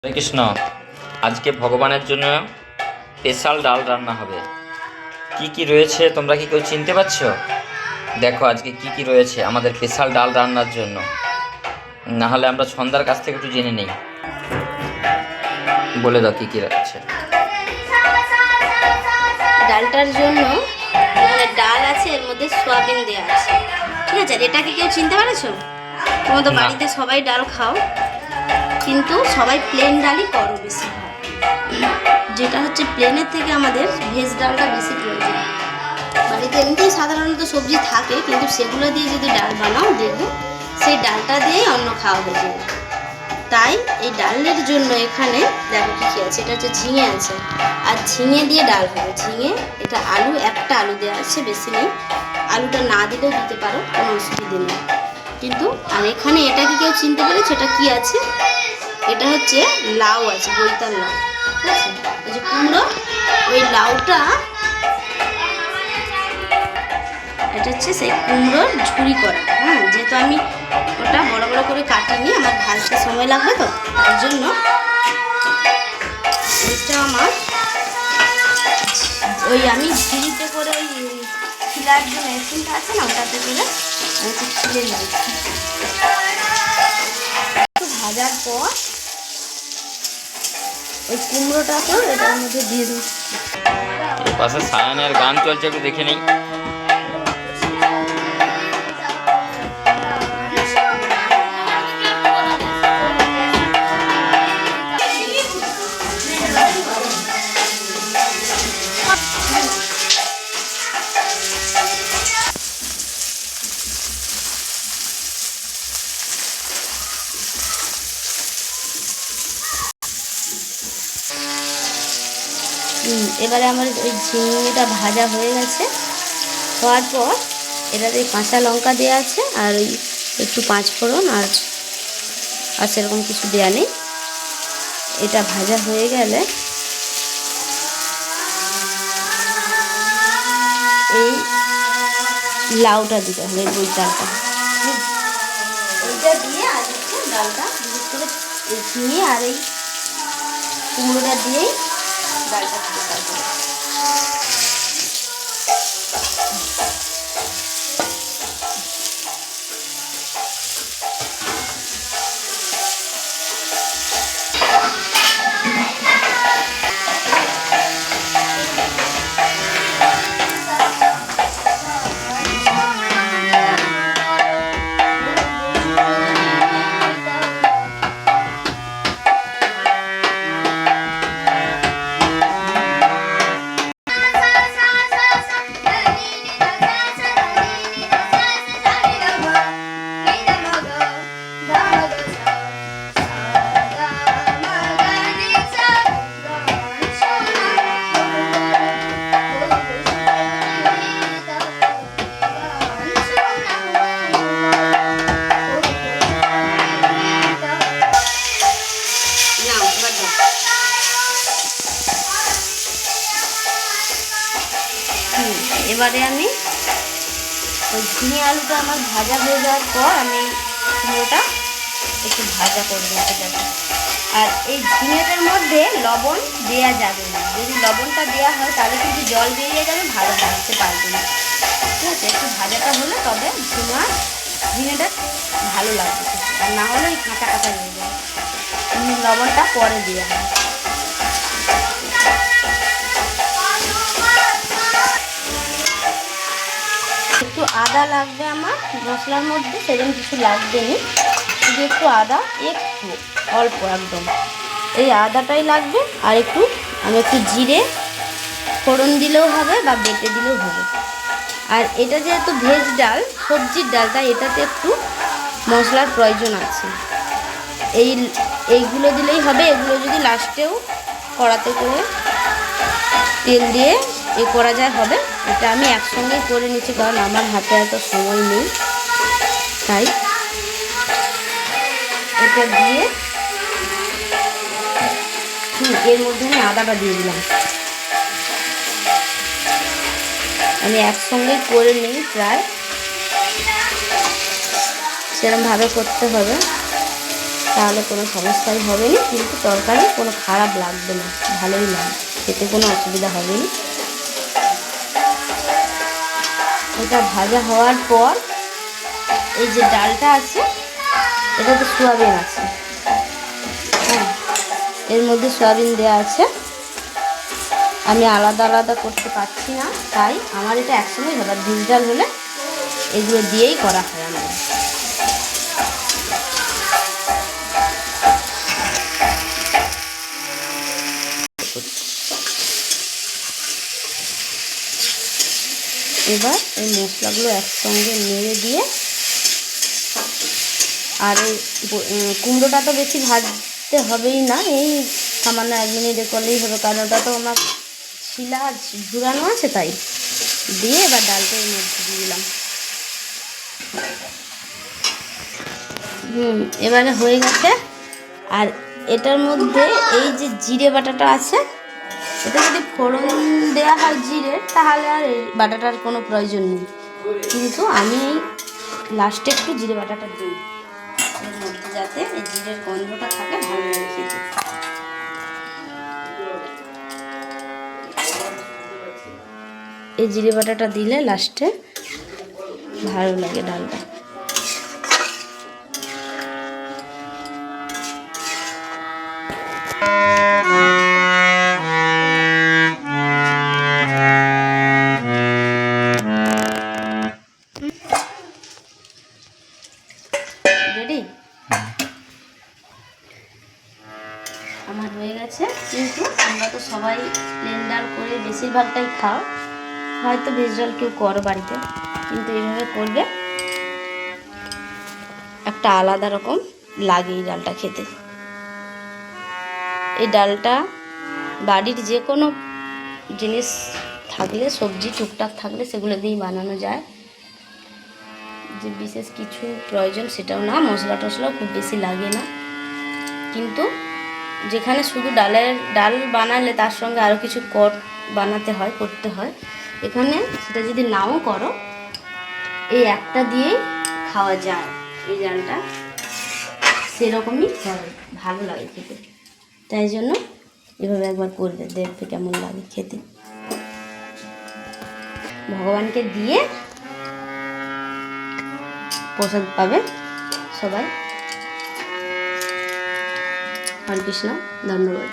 হরে কৃষ্ণ। আজকে ভগবানের জন্য স্পেশাল ডাল রান্না হবে। কি কি রয়েছে তোমরা কি কেউ চিনতে পারছো? দেখো আজকে কি কি রয়েছে আমাদের স্পেশাল ডাল রান্নার জন্য। না হলে আমরা সন্ধ্যার কাছ থেকে একটু জেনে নেই। বলে দাও কি কি রয়েছে। ডালটার জন্য মানে ডাল আছে, এর মধ্যে সয়াবিন দেওয়া আছে, ঠিক আছে। আর এটা কি কেউ চিনতে পারছো? তোমরা তো না। বাড়িতে সবাই ডাল খাও, কিন্তু সবাই প্লেন ডালই করো বেশি। যেটা হচ্ছে প্লেনের থেকে আমাদের ভেজ ডালটা বেশি প্রয়োজন। বাড়িতে এমনিতেই সাধারণত সবজি থাকে, কিন্তু সেগুলো দিয়ে যদি ডাল বানাও দেখবে সেই ডালটা দিয়েই অন্য খাওয়া হয়ে যাবে। তাই এই ডালের জন্য এখানে দেখো কী কী আছে। এটা হচ্ছে ঝিঙে আছে, আর ঝিঙে দিয়ে ডাল হবে। ঝিঙে, এটা আলু, একটা আলু দেওয়া আছে, বেশি নেই। আলুটা না দিলেও দিতে পারো, কোনো অসুবিধে নেই। কিন্তু আর এখানে এটা কি কেউ চিনতে পেরেছে এটা কি আছে? এটা হচ্ছে লাউ আছে, বৈতাল লাউ, ঠিক আছে। ওই যে কুমড়ো, ওই লাউটা, এটা হচ্ছে সেই কুমড়োর ঝুড়ি করা। হ্যাঁ, যেহেতু আমি ওটা বড় বড় করে কাটিনি, আমার ভাজতে সময় লাগবে, তো তার জন্য এটা আমার ওই আমি ঝুড়িতে করে ওই ছিলার যে মেশিনটা আছে না, ওটাতে করে আমি একটু ছিলে নিয়েছি। একটু ভাজার পর ওই কুমড়োটাকেও এটার মধ্যে দিয়ে দিচ্ছি। এই পাশে সায়ানের গান চলছে, একটু দেখে নেই। এবারে আমার ওই ঝিঙেটা ভাজা হয়ে গেছে। হওয়ার পর এটাতে কাঁচা লঙ্কা দেওয়া আছে, আর ওই একটু পাঁচফোড়ন আর সেরকম কিছু দেওয়া নেই। এটা ভাজা হয়ে গেলে এই লাউটা দিতে হবে, বৈতালটা, এইটা দিয়ে আর হচ্ছে ডালটা বিশেষ করে এই ঝিঙে আর এই কুমড়োটা দিয়েই ডালটা দিতে হবে। এবারে আমি ওই ঝিঙে আলুটা আমার ভাজা হয়ে যাওয়ার পর আমি কুমড়োটা একটু ভাজা করে দিতে যাবো। আর এই ঝিঙেটার মধ্যে লবণ দেওয়া যাবে না। যদি লবণটা দেওয়া হয় তাহলে কিন্তু জল বেরিয়ে যাবে, ভালো ভাজতে পারবে না, ঠিক আছে। একটু ভাজাটা হলে তবে ঝিঙেটা ভালো লাগবে, আর না হলে ওই কাঁচা কাঁচা রয়ে যাবে। লবণটা পরে দেওয়া হয়। একটু আদা লাগবে আমার মশলার মধ্যে, সেরকম কিছু লাগবে না, শুধু একটু আদা, একটু অল্প একদম এই আদাটাই লাগবে। আর আমি একটু জিরে ফোড়ন দিলেও হবে বা বেটে দিলেও হবে। আর এটা যেহেতু ভেজ ডাল, সবজির ডালটা, এটাতে একটু মশলার প্রয়োজন আছে। এইগুলো দিলেই হবে। এগুলো যদি লাস্টেও কড়াতে করে তেল দিয়ে করা যায় হবে। এটা আমি একসঙ্গেই করে নিচ্ছি, কারণ আমার হাতে এত সময় নেই, তাই এটা দিয়ে এর মধ্যে আমি আদাটা দিয়ে দিলাম। আমি একসঙ্গেই করে নিই, প্রায় সেরকমভাবে করতে হবে। তাহলে কোনো সমস্যাই হবে না, কিন্তু তরকারি কোনো খারাপ লাগবে না, ভালোই লাগবে, খেতে কোনো অসুবিধা হবে না। এটা ভাজা হওয়ার পর এই যে ডালটা আছে, এটাতে সোয়াবিন আছে, হ্যাঁ এর মধ্যে সোয়াবিন দেওয়া আছে। আমি আলাদা আলাদা করতে পারছি না, তাই আমার এটা একসঙ্গেই হবে। আর ভেজ ডাল হলে এগুলো দিয়েই করা হয় আমার। এবার এই মশলাগুলো একসঙ্গে নেড়ে দিয়ে, আর এই কুমড়োটা তো বেশি ভাজতে হবেই না, এই সামান্য 1 মিনিটে করলেই হবে, কারণ ওটা তো আমার শিলা ঝুরানো আছে, তাই দিয়ে এবার ডালটা এর মধ্যে দিয়ে দিলাম। এবারে হয়ে গেছে। আর এটার মধ্যে এই যে জিরে বাটাটা আছে, এটা যদি ফোড়ন দেওয়া হয় জিরে, তাহলে আর এই বাটাটার কোনো প্রয়োজন নেই, কিন্তু আমি এই লাস্টে একটু জিরে বাটাটা দিই এর মধ্যে, যাতে এই জিরের গন্ধটা থাকে, ভালো লাগে খেতে। এই জিরে বাটাটা দিলে লাস্টে ভালো লাগে ডালটা। রেডি আমার হয়ে গেছে। কিন্তু আমরা তো সবাই প্লেন ডাল করে বেশিরভাগটাই খাও, হয়তো ভেজ ডাল কেউ করো বাড়িতে, কিন্তু এইভাবে করবে একটা আলাদা রকম লাগে এই ডালটা খেতে। এই ডালটা বাড়ির যে কোনো জিনিস থাকলে, সবজি টুকটাক থাকলে সেগুলো দিয়েই বানানো যায়, যে বিশেষ কিছু প্রয়োজন সেটাও না, মশলা টশলাও খুব বেশি লাগে না। কিন্তু যেখানে শুধু ডাল বানালে তার সঙ্গে আরও কিছু বানাতে হয়, করতে হয়, এখানে সেটা যদি নাও করো, এই একটা দিয়েই খাওয়া যায়। এই ডালটা সেরকমই হয়, ভালো লাগে খেতে, তাই জন্য এভাবে একবার করবে, দেখবে কেমন লাগে খেতে। ভগবানকে দিয়ে প্রসাদ পাবে সবাই। হরে কৃষ্ণ, ধন্যবাদ।